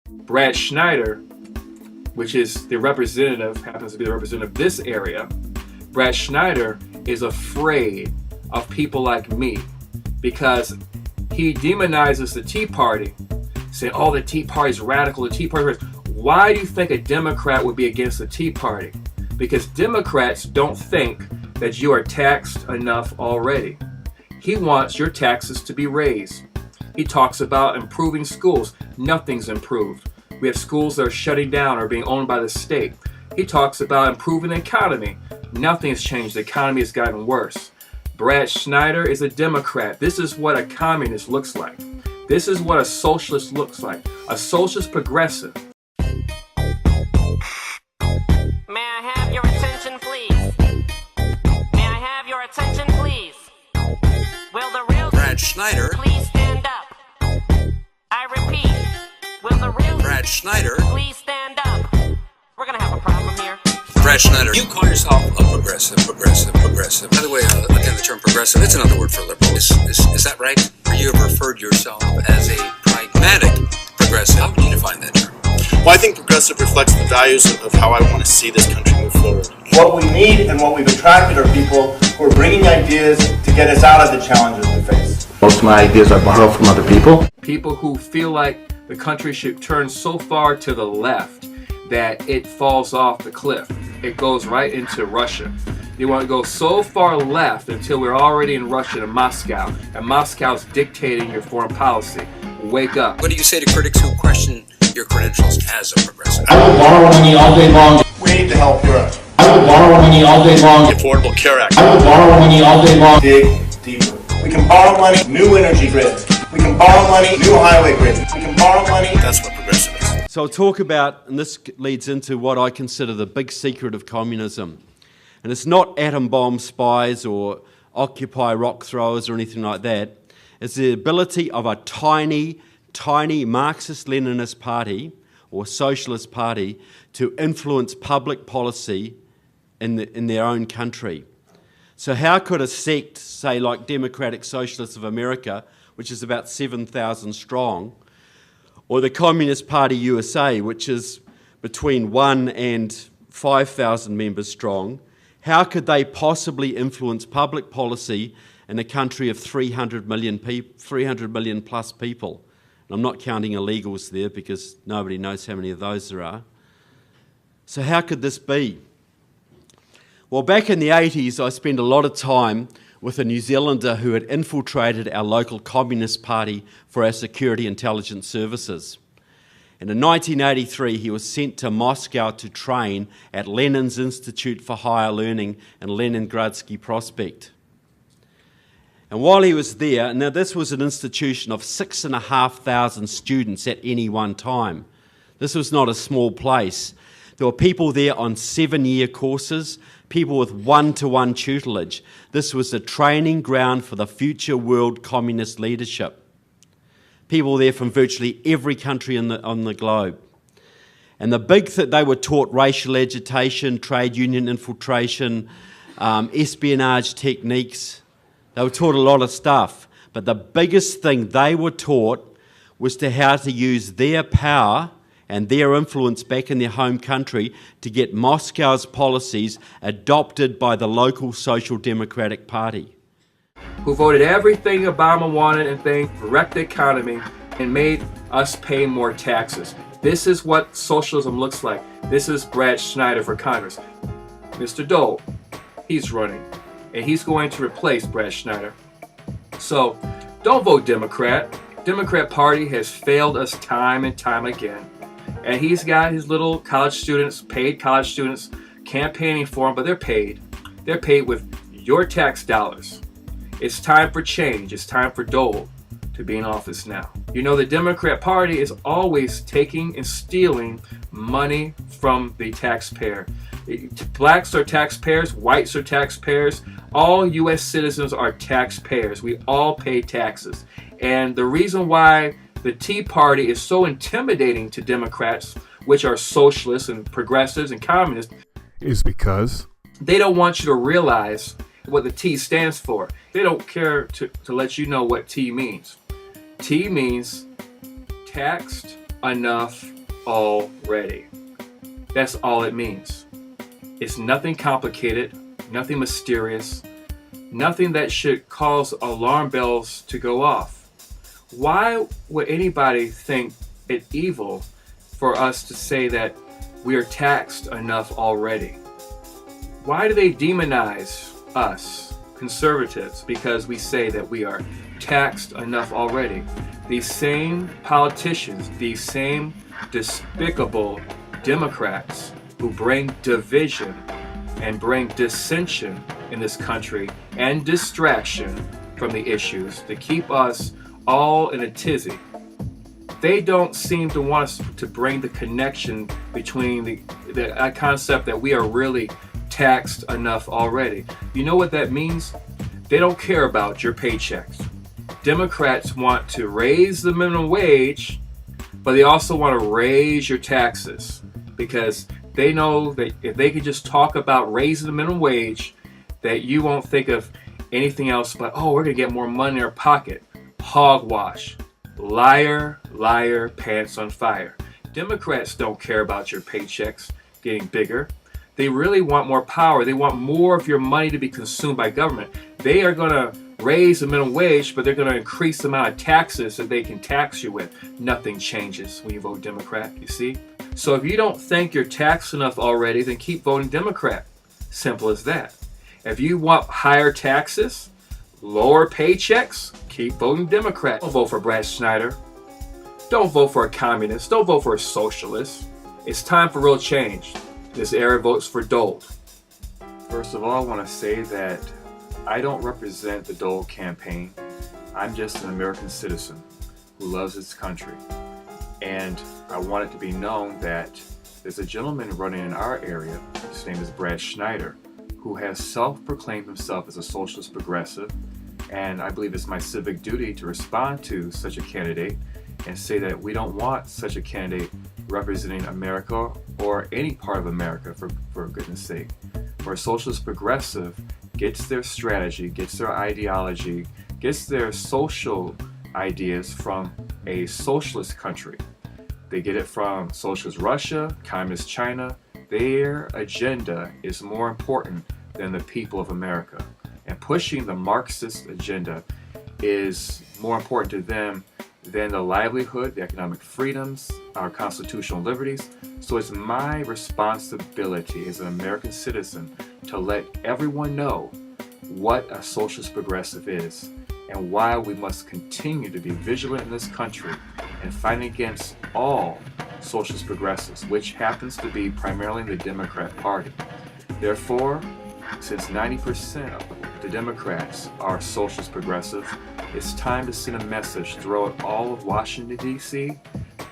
Brad Schneider, which is the representative, happens to be the representative of this area, Brad Schneider is afraid of people like me because he demonizes the Tea Party, saying, oh, the Tea Party is radical, the Tea Party is radical. Why do you think a Democrat would be against the Tea Party? Because Democrats don't think that you are taxed enough already. He wants your taxes to be raised. He talks about improving schools. Nothing's improved. We have schools that are shutting down or being owned by the state. He talks about improving the economy. Nothing has changed. The economy has gotten worse. Brad Schneider is a Democrat. This is what a communist looks like. This is what a socialist looks like. A socialist progressive. May I have your attention, please? May I have your attention, please? Will the real Brad Schneider please stand up? I repeat, will the real Brad Schneider please stand up? We're gonna have a problem here. Brad Schneider, you call yourself a progressive. By the way, again, the term progressive, it's another word for liberal. Is that right? Or you have referred yourself as a pragmatic progressive. How would you define that term? Well, I think progressive reflects the values of how I want to see this country move forward. What we need and what we've attracted are people who are bringing ideas to get us out of the challenges we face. Most of my ideas are borrowed from other people. People who feel like the country should turn so far to the left that it falls off the cliff. It goes right into Russia. They want to go so far left until we're already in Russia and Moscow, and Moscow's dictating your foreign policy. Wake up. What do you say to critics who question your credentials as a progressive? I will borrow money all day long. We need to help Europe. I will borrow money all day long. The Affordable Care Act. I will borrow money all day long. Dig deeper. We can borrow money, new energy grids. We can borrow money, new highway grids. We can borrow money. That's what progressive is. So I'll talk about, and this leads into what I consider the big secret of communism. And it's not atom bomb spies or Occupy rock throwers or anything like that. It's the ability of a tiny Marxist-Leninist party or socialist party to influence public policy in their own country. So how could a sect, say like Democratic Socialists of America, which is about 7,000 strong, or the Communist Party USA, which is between 1 and 5,000 members strong, how could they possibly influence public policy in a country of 300 million plus people? And I'm not counting illegals there because nobody knows how many of those there are. So how could this be? Well, back in the 80s, I spent a lot of time with a New Zealander who had infiltrated our local Communist Party for our security intelligence services. And in 1983, he was sent to Moscow to train at Lenin's Institute for Higher Learning in Leningradsky Prospect. And while he was there, now this was an institution of 6,500 students at any one time. This was not a small place. There were people there on 7-year courses, people with one-to-one tutelage. This was a training ground for the future world communist leadership. People there from virtually every country on the globe. And the big thing, they were taught racial agitation, trade union infiltration, espionage techniques. They were taught a lot of stuff. But the biggest thing they were taught was how to use their power and their influence back in their home country to get Moscow's policies adopted by the local Social Democratic Party. Who voted everything Obama wanted and things, wrecked the economy, and made us pay more taxes. This is what socialism looks like. This is Brad Schneider for Congress. Mr. Dole, he's running, and he's going to replace Brad Schneider. So, don't vote Democrat. Democrat Party has failed us time and time again. And he's got his little college students, paid college students, campaigning for him, but they're paid. They're paid with your tax dollars. It's time for change. It's time for Dole to be in office now. You know, the Democrat Party is always taking and stealing money from the taxpayer. Blacks are taxpayers, whites are taxpayers, all U.S. citizens are taxpayers. We all pay taxes. And the reason why the Tea Party is so intimidating to Democrats, which are socialists and progressives and communists, is because they don't want you to realize what the T stands for. They don't care to let you know what T means. T means taxed enough already. That's all it means. It's nothing complicated, nothing mysterious, nothing that should cause alarm bells to go off. Why would anybody think it evil for us to say that we are taxed enough already? Why do they demonize us, conservatives, because we say that we are taxed enough already? These same politicians, these same despicable Democrats who bring division and bring dissension in this country and distraction from the issues to keep us all in a tizzy. They don't seem to want us to bring the connection between the concept that we are really taxed enough already. You know what that means? They don't care about your paychecks. Democrats want to raise the minimum wage, but they also want to raise your taxes because they know that if they could just talk about raising the minimum wage, that you won't think of anything else but, oh, we're going to get more money in our pocket. Hogwash. Liar, liar, pants on fire. Democrats don't care about your paychecks getting bigger. They really want more power. They want more of your money to be consumed by government. They are going to raise the minimum wage, but they're going to increase the amount of taxes that they can tax you with. Nothing changes when you vote Democrat, you see? So if you don't think you're taxed enough already, then keep voting Democrat. Simple as that. If you want higher taxes, lower paychecks, keep voting Democrat. Don't vote for Brad Schneider. Don't vote for a communist. Don't vote for a socialist. It's time for real change. This era votes for Dole. First of all, I want to say that I don't represent the Dole campaign. I'm just an American citizen who loves his country. And I want it to be known that there's a gentleman running in our area, his name is Brad Schneider, who has self-proclaimed himself as a socialist progressive. And I believe it's my civic duty to respond to such a candidate and say that we don't want such a candidate representing America or any part of America, for goodness sake. For a socialist progressive gets their strategy, gets their ideology, gets their social ideas from a socialist country. They get it from socialist Russia, communist China. Their agenda is more important than the people of America. And pushing the Marxist agenda is more important to them than the livelihood, the economic freedoms, our constitutional liberties. So it's my responsibility as an American citizen to let everyone know what a socialist progressive is and why we must continue to be vigilant in this country and fight against all socialist progressives, which happens to be primarily the Democrat Party. Therefore, since 90% of the Democrats are socialist progressive, it's time to send a message throughout all of Washington, D.C.,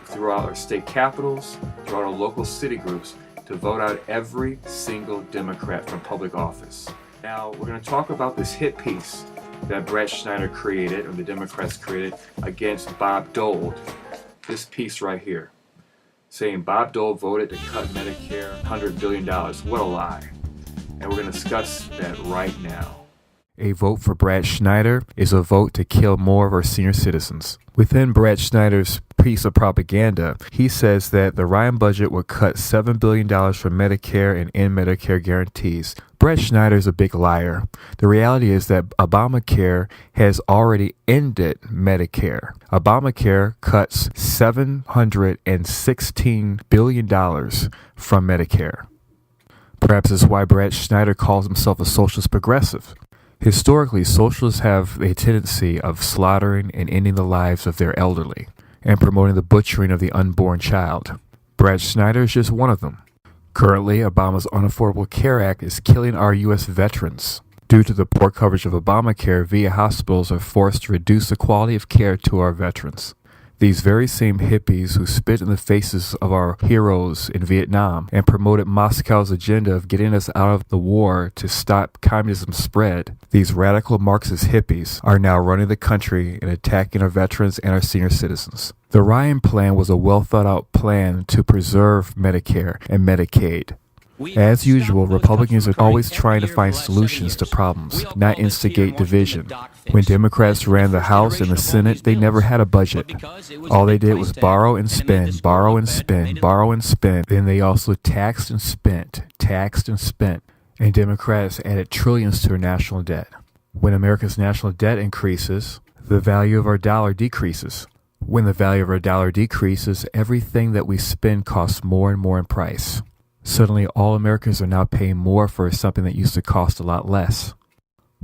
throughout our state capitals, throughout our local city groups, to vote out every single Democrat from public office. Now, we're going to talk about this hit piece that Brad Schneider created, or the Democrats created, against Bob Dole. This piece right here, saying Bob Dole voted to cut Medicare $100 billion. What a lie. And we're going to discuss that right now. A vote for Brad Schneider is a vote to kill more of our senior citizens. Within Brad Schneider's piece of propaganda, he says that the Ryan budget would cut $7 billion from Medicare and end Medicare guarantees. Brad Schneider is a big liar. The reality is that Obamacare has already ended Medicare. Obamacare cuts $716 billion from Medicare. Perhaps that's why Brad Schneider calls himself a socialist progressive. Historically, socialists have a tendency of slaughtering and ending the lives of their elderly and promoting the butchering of the unborn child. Brad Schneider is just one of them. Currently, Obama's Unaffordable Care Act is killing our U.S. veterans. Due to the poor coverage of Obamacare, VA hospitals are forced to reduce the quality of care to our veterans. These very same hippies who spit in the faces of our heroes in Vietnam and promoted Moscow's agenda of getting us out of the war to stop communism's spread, these radical Marxist hippies are now running the country and attacking our veterans and our senior citizens. The Ryan plan was a well-thought-out plan to preserve Medicare and Medicaid. As usual, Republicans are always trying to find solutions to problems, not instigate division. When Democrats ran the House and the Senate, they never had a budget. All they did was borrow and spend, borrow and spend, borrow and spend. Then they also taxed and spent. And Democrats added trillions to our national debt. When America's national debt increases, the value of our dollar decreases. When the value of our dollar decreases, everything that we spend costs more and more in price. Suddenly, all Americans are now paying more for something that used to cost a lot less.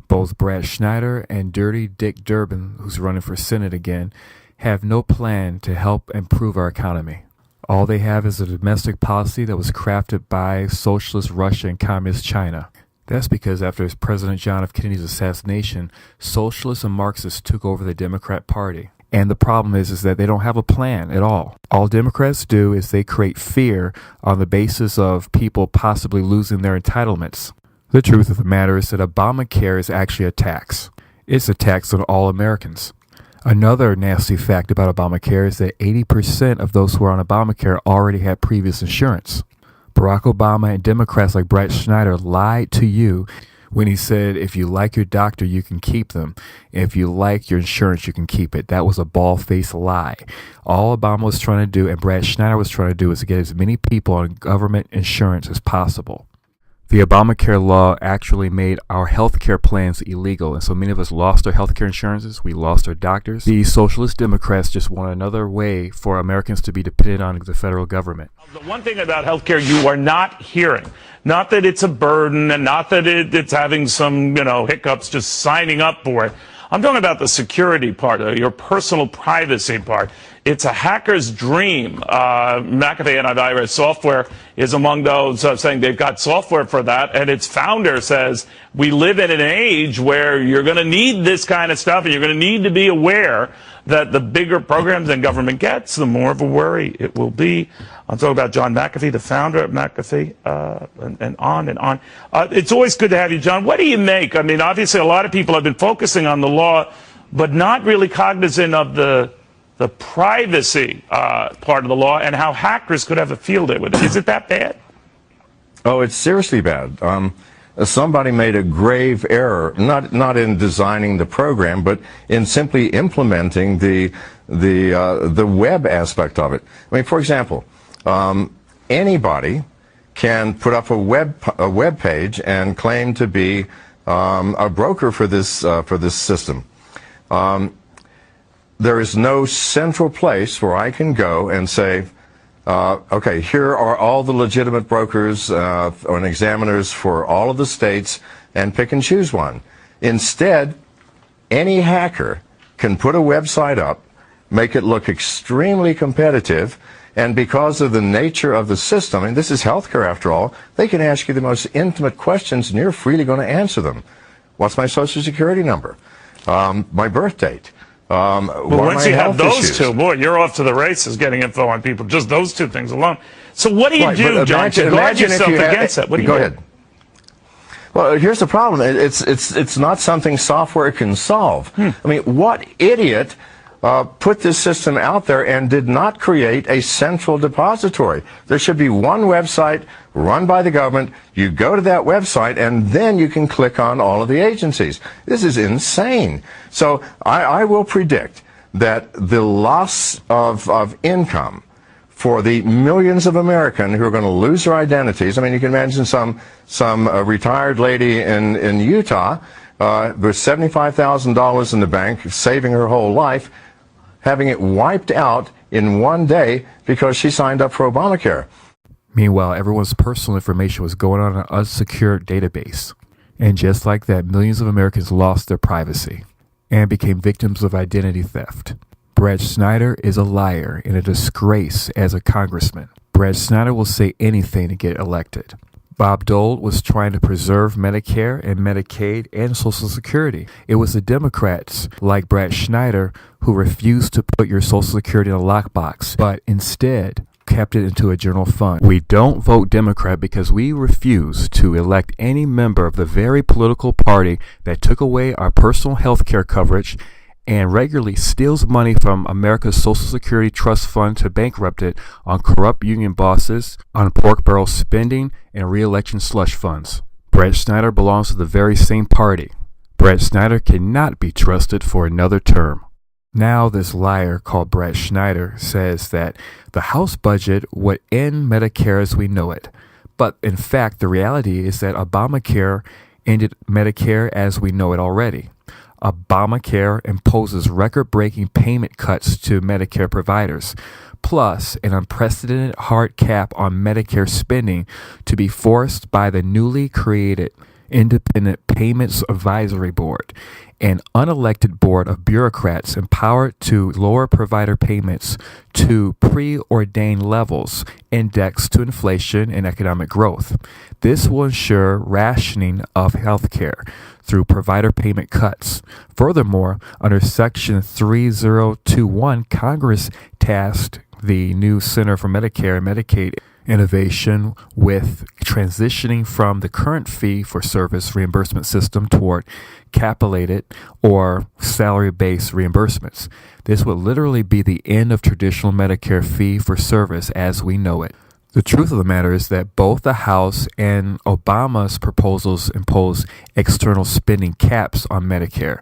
Both Brad Schneider and Dirty Dick Durbin, who's running for Senate again, have no plan to help improve our economy. All they have is a domestic policy that was crafted by socialist Russia and communist China. That's because after President John F. Kennedy's assassination, socialists and Marxists took over the Democrat Party. And the problem is that they don't have a plan at all. All Democrats do is they create fear on the basis of people possibly losing their entitlements. The truth of the matter is that Obamacare is actually a tax. It's a tax on all Americans. Another nasty fact about Obamacare is that 80% of those who are on Obamacare already had previous insurance. Barack Obama and Democrats like Brad Schneider lied to you when he said, if you like your doctor, you can keep them. If you like your insurance, you can keep it. That was a bald-faced lie. All Obama was trying to do and Brad Schneider was trying to do is to get as many people on government insurance as possible. The Obamacare law actually made our healthcare plans illegal, and so many of us lost our healthcare insurances, we lost our doctors. The socialist Democrats just want another way for Americans to be dependent on the federal government. The one thing about healthcare you are not hearing, not that it's a burden and not that it's having some, hiccups just signing up for it. I'm talking about the security part, your personal privacy part. It's a hacker's dream. McAfee antivirus software is among those saying they've got software for that, and its founder says we live in an age where you're going to need this kind of stuff, and you're going to need to be aware that the bigger programs that government gets, the more of a worry it will be. I'm talking about John McAfee, the founder of McAfee, and on and on. It's always good to have you, John. What do you make? I mean, obviously a lot of people have been focusing on the law, but not really cognizant of the privacy part of the law and how hackers could have a field day with it. Is it that bad? Oh, it's seriously bad. Somebody made a grave error, not in designing the program, but in simply implementing the web aspect of it. I mean, for example, anybody can put up a web page and claim to be a broker for this system. There is no central place where I can go and say, okay, here are all the legitimate brokers and examiners for all of the states, and pick and choose one. Instead, any hacker can put a website up, make it look extremely competitive, and because of the nature of the system, and this is healthcare after all, they can ask you the most intimate questions and you're freely going to answer them. What's my social security number? My birth date? Well, once you have those two, boy, you're off to the races getting info on people, just those two things alone. So what do you do, John, to guard yourself against that? What do you do? Go ahead. Well, here's the problem. It's not something software can solve. I mean, what idiot put this system out there and did not create a central depository? There should be one website run by the government. You go to that website and then you can click on all of the agencies. This is insane. So I will predict that the loss of income for the millions of Americans who are going to lose their identities. I mean, you can imagine some retired lady in Utah with $75,000 in the bank, saving her whole life, having it wiped out in one day because she signed up for Obamacare. Meanwhile, everyone's personal information was going on an unsecured database. And just like that, millions of Americans lost their privacy and became victims of identity theft. Brad Schneider is a liar and a disgrace as a congressman. Brad Schneider will say anything to get elected. Bob Dole was trying to preserve Medicare and Medicaid and Social Security. It was the Democrats, like Brad Schneider, who refused to put your Social Security in a lockbox, but instead kept it into a general fund. We don't vote Democrat because we refuse to elect any member of the very political party that took away our personal health care coverage and regularly steals money from America's Social Security Trust Fund to bankrupt it on corrupt union bosses, on pork barrel spending, and re-election slush funds. Brett Schneider belongs to the very same party. Brett Schneider cannot be trusted for another term. Now this liar called Brett Schneider says that the House budget would end Medicare as we know it. But in fact, the reality is that Obamacare ended Medicare as we know it already. Obamacare imposes record-breaking payment cuts to Medicare providers, plus an unprecedented hard cap on Medicare spending to be forced by the newly created Independent Payments Advisory Board, an unelected board of bureaucrats empowered to lower provider payments to preordained levels indexed to inflation and economic growth. This will ensure rationing of health care through provider payment cuts. Furthermore, under Section 3021, Congress tasked the new Center for Medicare and Medicaid Innovation with transitioning from the current fee-for-service reimbursement system toward capitated or salary-based reimbursements. This would literally be the end of traditional Medicare fee-for-service as we know it. The truth of the matter is that both the House and Obama's proposals impose external spending caps on Medicare,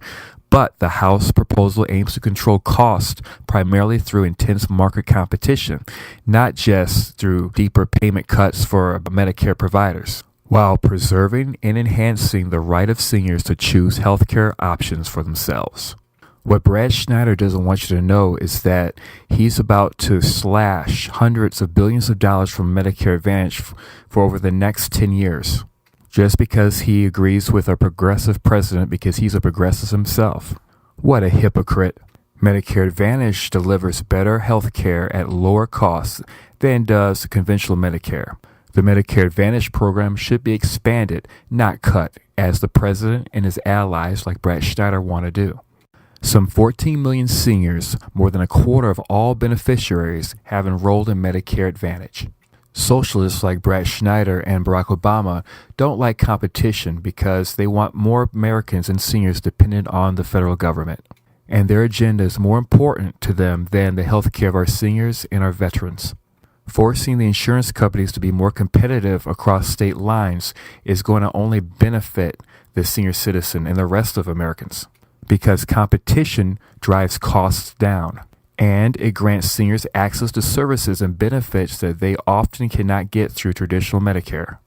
but the House proposal aims to control costs primarily through intense market competition, not just through deeper payment cuts for Medicare providers, while preserving and enhancing the right of seniors to choose healthcare options for themselves. What Brad Schneider doesn't want you to know is that he's about to slash hundreds of billions of dollars from Medicare Advantage for over the next 10 years. Just because he agrees with a progressive president because he's a progressive himself. What a hypocrite. Medicare Advantage delivers better health care at lower costs than does conventional Medicare. The Medicare Advantage program should be expanded, not cut, as the president and his allies like Brad Schneider want to do. Some 14 million seniors, more than a quarter of all beneficiaries, have enrolled in Medicare Advantage. Socialists like Brad Schneider and Barack Obama don't like competition because they want more Americans and seniors dependent on the federal government. And their agenda is more important to them than the health care of our seniors and our veterans. Forcing the insurance companies to be more competitive across state lines is going to only benefit the senior citizen and the rest of Americans, because competition drives costs down. And it grants seniors access to services and benefits that they often cannot get through traditional Medicare.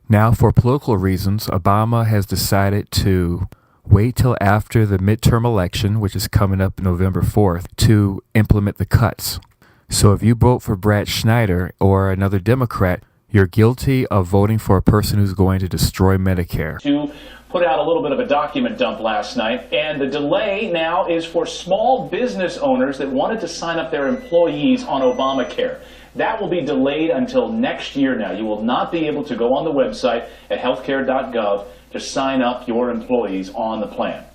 Now, for political reasons, Obama has decided to wait till after the midterm election, which is coming up November 4th, to implement the cuts. So if you vote for Brad Schneider or another Democrat, you're guilty of voting for a person who's going to destroy Medicare. To put out a little bit of a document dump last night, and the delay now is for small business owners that wanted to sign up their employees on Obamacare. That will be delayed until next year now. You will not be able to go on the website at healthcare.gov to sign up your employees on the plan.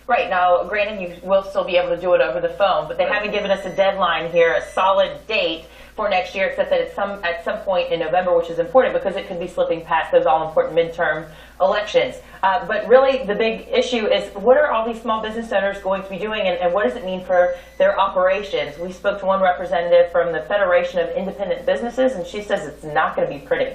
Right. Now, granted, you will still be able to do it over the phone, but they haven't given us a deadline here, a solid date for next year, except that it's at some point in November, which is important because it could be slipping past those all-important midterm elections. But really, the big issue is, what are all these small business owners going to be doing, and what does it mean for their operations? We spoke to one representative from the Federation of Independent Businesses, and she says it's not going to be pretty.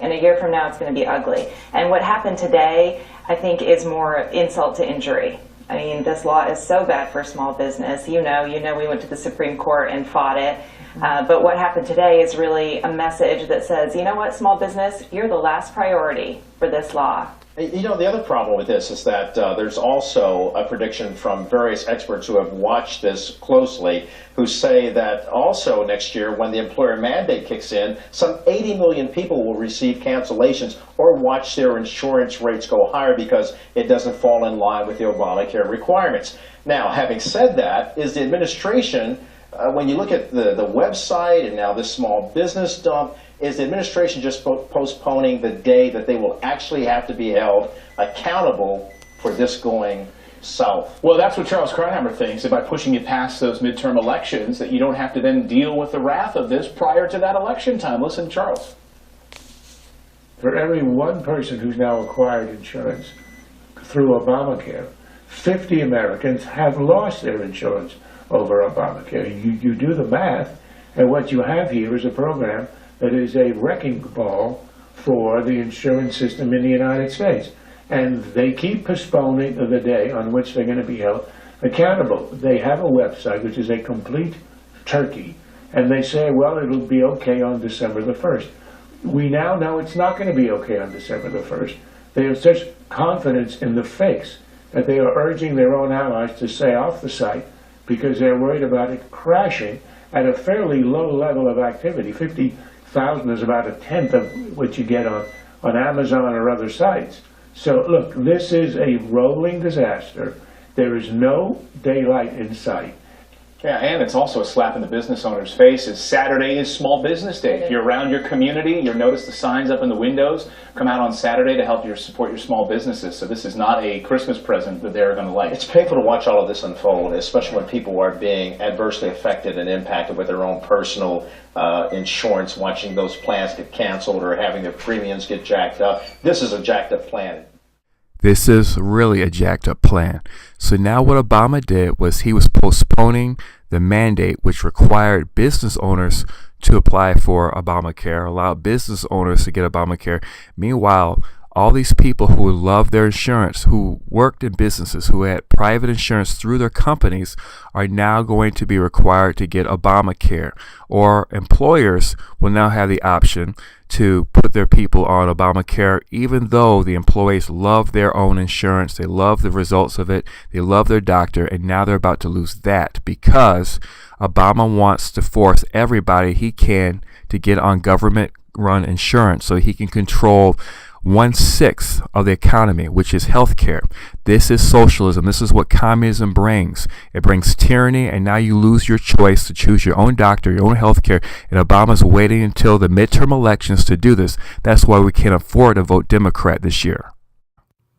And a year from now, it's going to be ugly. And what happened today, I think, is more insult to injury. I mean, this law is so bad for small business. You know, we went to the Supreme Court and fought it. But what happened today is really a message that says, you know what, small business, you're the last priority for this law. You know, the other problem with this is that there's also a prediction from various experts who have watched this closely, who say that also next year, when the employer mandate kicks in, some 80 million people will receive cancellations or watch their insurance rates go higher because it doesn't fall in line with the Obamacare requirements. Now, having said that, is the administration, when you look at the website and now this small business dump, is the administration just postponing the day that they will actually have to be held accountable for this going south? Well, that's what Charles Krauthammer thinks, that by pushing it past those midterm elections, that you don't have to then deal with the wrath of this prior to that election time. Listen, Charles. For every one person who's now acquired insurance through Obamacare, 50 Americans have lost their insurance over Obamacare. You do the math, and what you have here is a program that is a wrecking ball for the insurance system in the United States. And they keep postponing the day on which they're going to be held accountable. They have a website which is a complete turkey, and they say, well, it'll be okay on December the 1st. We now know it's not going to be okay on December the 1st. They have such confidence in the fakes that they are urging their own allies to stay off the site because they're worried about it crashing at a fairly low level of activity. 50,000 is about a tenth of what you get on Amazon or other sites. So look, this is a rolling disaster. There is no daylight in sight. Yeah, and it's also a slap in the business owner's face. As Saturday is Small Business Day. If you're around your community, you'll notice the signs up in the windows. Come out on Saturday to help support your small businesses. So this is not a Christmas present that they're going to like. It's painful to watch all of this unfold, especially when people are being adversely affected and impacted with their own personal insurance, watching those plans get canceled or having their premiums get jacked up. This is a jacked up plan. This is really a jacked up plan. So now what Obama did was he was postponing the mandate which required business owners to apply for Obamacare, allowed business owners to get Obamacare. Meanwhile, all these people who love their insurance, who worked in businesses, who had private insurance through their companies, are now going to be required to get Obamacare. Or employers will now have the option to put their people on Obamacare, even though the employees love their own insurance, they love the results of it, they love their doctor, and now they're about to lose that because Obama wants to force everybody he can to get on government-run insurance so he can control 1/6 of the economy, which is healthcare. This is socialism. This is what communism brings. It brings tyranny, and now you lose your choice to choose your own doctor, your own healthcare, and Obama's waiting until the midterm elections to do this. That's why we can't afford to vote Democrat this year.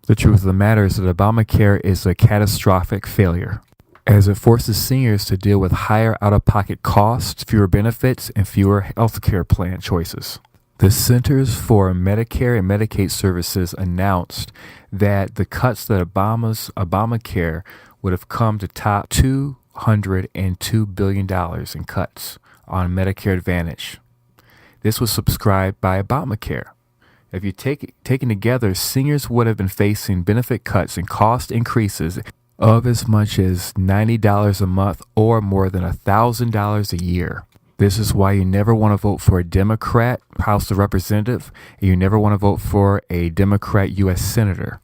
The truth of the matter is that Obamacare is a catastrophic failure, as it forces seniors to deal with higher out-of-pocket costs, fewer benefits, and fewer healthcare plan choices. The Centers for Medicare and Medicaid Services announced that the cuts that Obamacare would have come to top $202 billion in cuts on Medicare Advantage. This was subscribed by Obamacare. If you taken together, seniors would have been facing benefit cuts and cost increases of as much as $90 a month or more than $1,000 a year. This is why you never want to vote for a Democrat House of Representative, and you never want to vote for a Democrat U.S. Senator.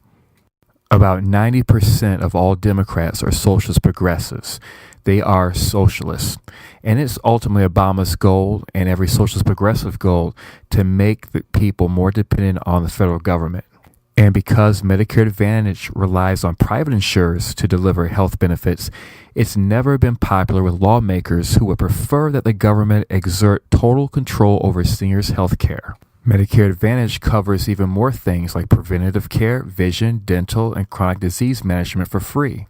About 90% of all Democrats are socialist progressives. They are socialists. And it's ultimately Obama's goal and every socialist progressive goal to make the people more dependent on the federal government. And because Medicare Advantage relies on private insurers to deliver health benefits, it's never been popular with lawmakers who would prefer that the government exert total control over seniors' health care. Medicare Advantage covers even more things like preventative care, vision, dental, and chronic disease management for free.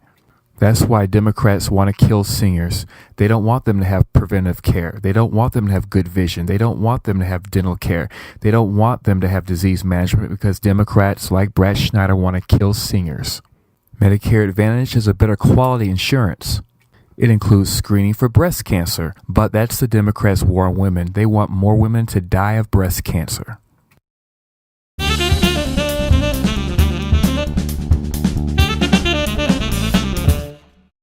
That's why Democrats want to kill seniors. They don't want them to have preventive care. They don't want them to have good vision. They don't want them to have dental care. They don't want them to have disease management because Democrats like Brad Schneider want to kill seniors. Medicare Advantage is a better quality insurance. It includes screening for breast cancer, but that's the Democrats' war on women. They want more women to die of breast cancer.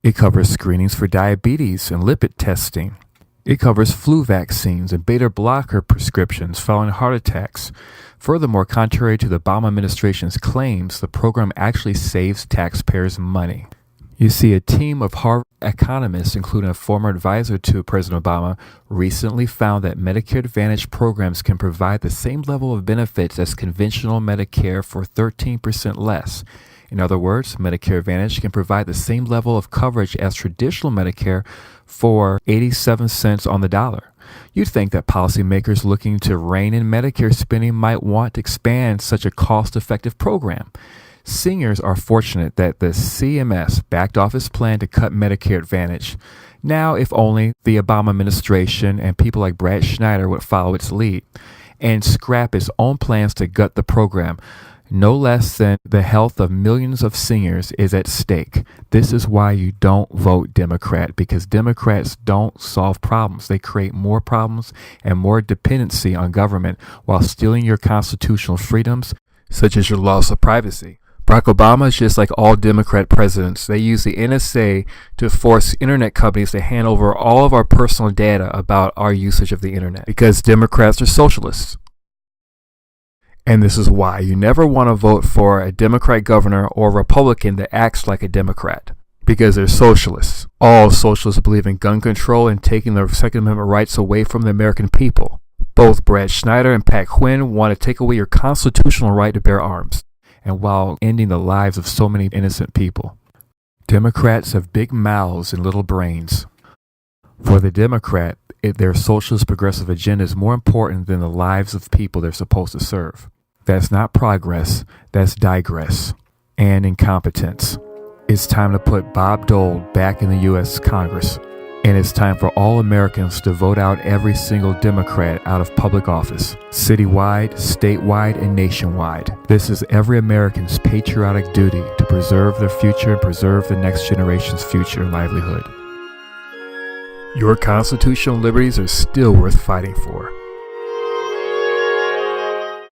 It covers screenings for diabetes and lipid testing. It covers flu vaccines and beta blocker prescriptions following heart attacks. Furthermore, contrary to the Obama administration's claims, the program actually saves taxpayers money. You see, a team of Harvard economists, including a former advisor to President Obama, recently found that Medicare Advantage programs can provide the same level of benefits as conventional Medicare for 13% less. In other words, Medicare Advantage can provide the same level of coverage as traditional Medicare for 87 cents on the dollar. You'd think that policymakers looking to rein in Medicare spending might want to expand such a cost-effective program. Seniors are fortunate that the CMS backed off its plan to cut Medicare Advantage. Now, if only the Obama administration and people like Brad Schneider would follow its lead and scrap its own plans to gut the program. No less than the health of millions of seniors is at stake. This is why you don't vote Democrat, because Democrats don't solve problems. They create more problems and more dependency on government while stealing your constitutional freedoms, such as your loss of privacy. Barack Obama is just like all Democrat presidents. They use the NSA to force internet companies to hand over all of our personal data about our usage of the internet, because Democrats are socialists. And this is why you never want to vote for a Democrat governor or a Republican that acts like a Democrat, because they're socialists. All socialists believe in gun control and taking the Second Amendment rights away from the American people. Both Brad Schneider and Pat Quinn want to take away your constitutional right to bear arms, and while ending the lives of so many innocent people. Democrats have big mouths and little brains. For the Democrat, their socialist progressive agenda is more important than the lives of people they're supposed to serve. That's not progress, that's digress and incompetence. It's time to put Bob Dole back in the U.S. Congress, and it's time for all Americans to vote out every single Democrat out of public office, citywide, statewide, and nationwide. This is every American's patriotic duty to preserve their future and preserve the next generation's future and livelihood. Your constitutional liberties are still worth fighting for.